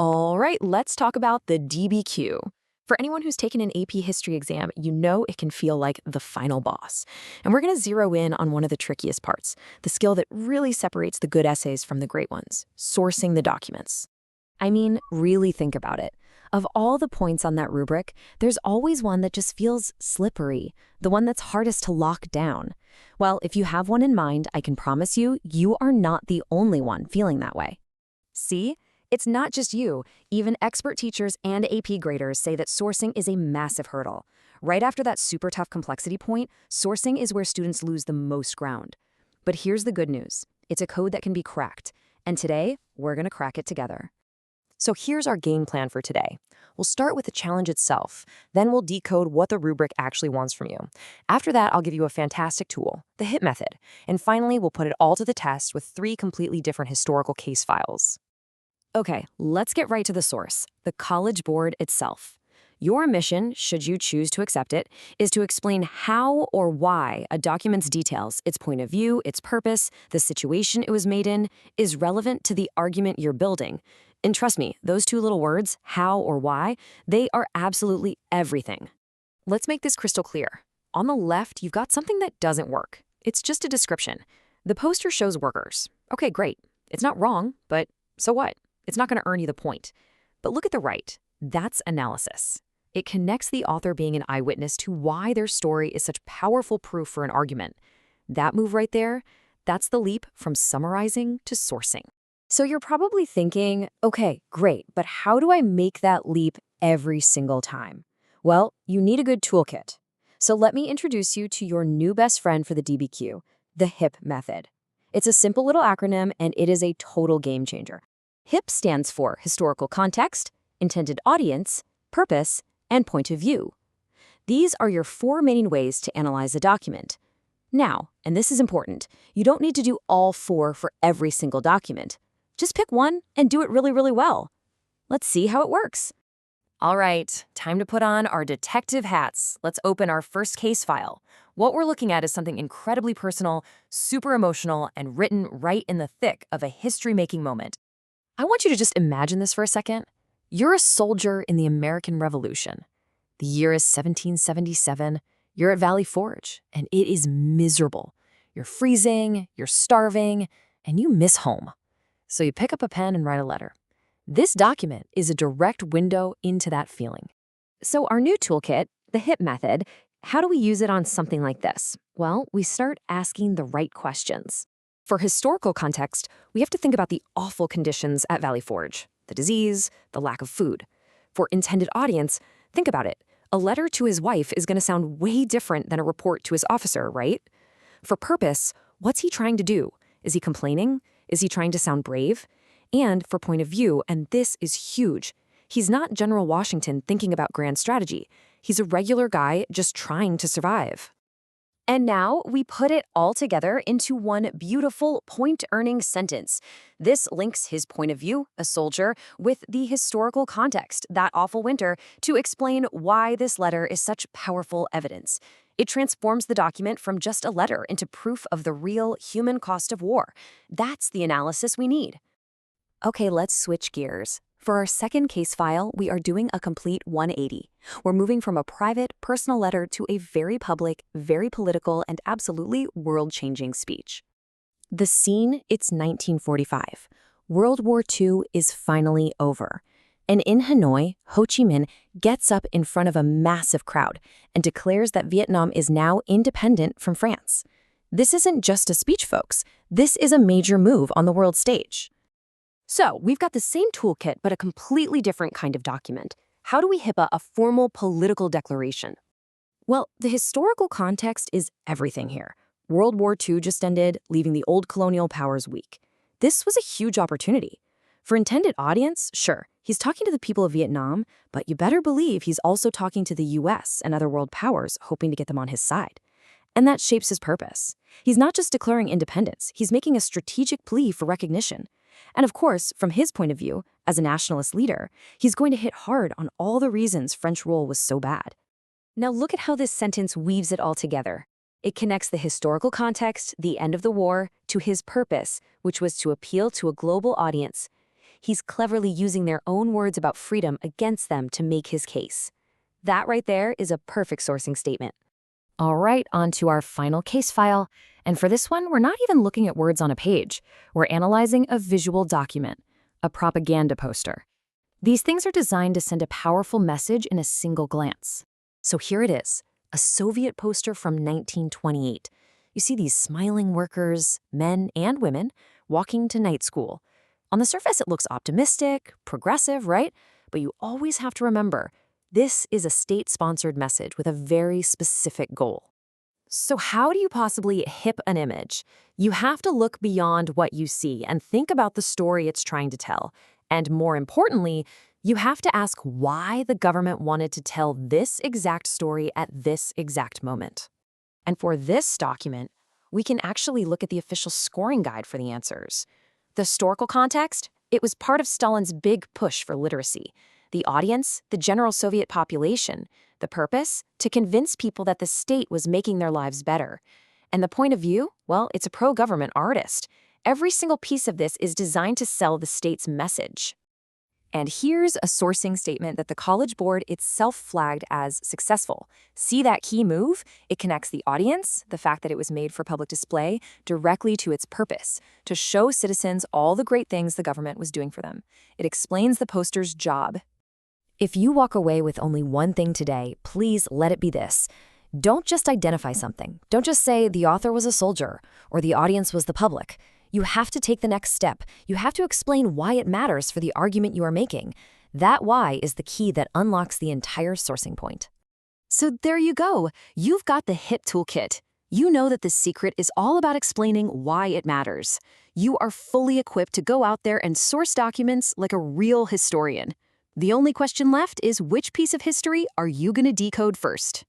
All right, let's talk about the DBQ. For anyone who's taken an AP history exam, you know it can feel like the final boss. And we're going to zero in on one of the trickiest parts, the skill that really separates the good essays from the great ones, sourcing the documents. I mean, really think about it. Of all the points on that rubric, there's always one that just feels slippery, the one that's hardest to lock down. Well, if you have one in mind, I can promise you, you are not the only one feeling that way. See? It's not just you. Even expert teachers and AP graders say that sourcing is a massive hurdle. Right after that super tough complexity point, sourcing is where students lose the most ground. But here's the good news. It's a code that can be cracked. And today, we're going to crack it together. So here's our game plan for today. We'll start with the challenge itself. Then we'll decode what the rubric actually wants from you. After that, I'll give you a fantastic tool, the HIPP method. And finally, we'll put it all to the test with 3 completely different historical case files. Okay, let's get right to the source, the College Board itself. Your mission, should you choose to accept it, is to explain how or why a document's details, its point of view, its purpose, the situation it was made in, is relevant to the argument you're building. And trust me, those 2 little words, how or why, they are absolutely everything. Let's make this crystal clear. On the left, you've got something that doesn't work. It's just a description. The poster shows workers. Okay, great. It's not wrong, but so what? It's not going to earn you the point. But look at the right. That's analysis. It connects the author being an eyewitness to why their story is such powerful proof for an argument. That move right there, that's the leap from summarizing to sourcing. So you're probably thinking, okay, great, but how do I make that leap every single time? Well, you need a good toolkit. So let me introduce you to your new best friend for the DBQ, the HIPP method. It's a simple little acronym, and it is a total game changer. HIPP stands for Historical Context, Intended Audience, Purpose, and Point of View. These are your 4 main ways to analyze a document. Now, and this is important, you don't need to do all 4 for every single document. Just pick one and do it really, really well. Let's see how it works. All right, time to put on our detective hats. Let's open our first case file. What we're looking at is something incredibly personal, super emotional, and written right in the thick of a history-making moment. I want you to just imagine this for a second. You're a soldier in the American Revolution. The year is 1777. You're at Valley Forge, and it is miserable. You're freezing, you're starving, and you miss home. So you pick up a pen and write a letter. This document is a direct window into that feeling. So our new toolkit, the HIPP method, how do we use it on something like this? Well, we start asking the right questions. For historical context, we have to think about the awful conditions at Valley Forge, the disease, the lack of food. For intended audience, think about it. A letter to his wife is going to sound way different than a report to his officer, right? For purpose, what's he trying to do? Is he complaining? Is he trying to sound brave? And for point of view, and this is huge, he's not General Washington thinking about grand strategy. He's a regular guy just trying to survive. And now we put it all together into one beautiful point-earning sentence. This links his point of view, a soldier, with the historical context, that awful winter, to explain why this letter is such powerful evidence. It transforms the document from just a letter into proof of the real human cost of war. That's the analysis we need. Okay, let's switch gears. For our second case file, we are doing a complete 180. We're moving from a private, personal letter to a very public, very political, and absolutely world-changing speech. The scene, it's 1945. World War II is finally over. And in Hanoi, Ho Chi Minh gets up in front of a massive crowd and declares that Vietnam is now independent from France. This isn't just a speech, folks. This is a major move on the world stage. So we've got the same toolkit, but a completely different kind of document. How do we HIPAA a formal political declaration? Well, the historical context is everything here. World War II just ended, leaving the old colonial powers weak. This was a huge opportunity. For intended audience, sure, he's talking to the people of Vietnam, but you better believe he's also talking to the US and other world powers, hoping to get them on his side. And that shapes his purpose. He's not just declaring independence, he's making a strategic plea for recognition. And of course, from his point of view, as a nationalist leader, he's going to hit hard on all the reasons French rule was so bad. Now look at how this sentence weaves it all together. It connects the historical context, the end of the war, to his purpose, which was to appeal to a global audience. He's cleverly using their own words about freedom against them to make his case. That right there is a perfect sourcing statement. All right, on to our final case file. And for this one, we're not even looking at words on a page. We're analyzing a visual document, a propaganda poster. These things are designed to send a powerful message in a single glance. So here it is, a Soviet poster from 1928. You see these smiling workers, men and women, walking to night school. On the surface, it looks optimistic, progressive, right? But you always have to remember, this is a state-sponsored message with a very specific goal. So how do you possibly HIPP an image? You have to look beyond what you see and think about the story it's trying to tell. And more importantly, you have to ask why the government wanted to tell this exact story at this exact moment. And for this document, we can actually look at the official scoring guide for the answers. The historical context, it was part of Stalin's big push for literacy. The audience, the general Soviet population. The purpose, to convince people that the state was making their lives better. And the point of view, well, it's a pro-government artist. Every single piece of this is designed to sell the state's message. And here's a sourcing statement that the College Board itself flagged as successful. See that key move? It connects the audience, the fact that it was made for public display, directly to its purpose, to show citizens all the great things the government was doing for them. It explains the poster's job. If you walk away with only one thing today, please let it be this. Don't just identify something. Don't just say the author was a soldier or the audience was the public. You have to take the next step. You have to explain why it matters for the argument you are making. That why is the key that unlocks the entire sourcing point. So there you go. You've got the HIPP toolkit. You know that the secret is all about explaining why it matters. You are fully equipped to go out there and source documents like a real historian. The only question left is which piece of history are you going to decode first?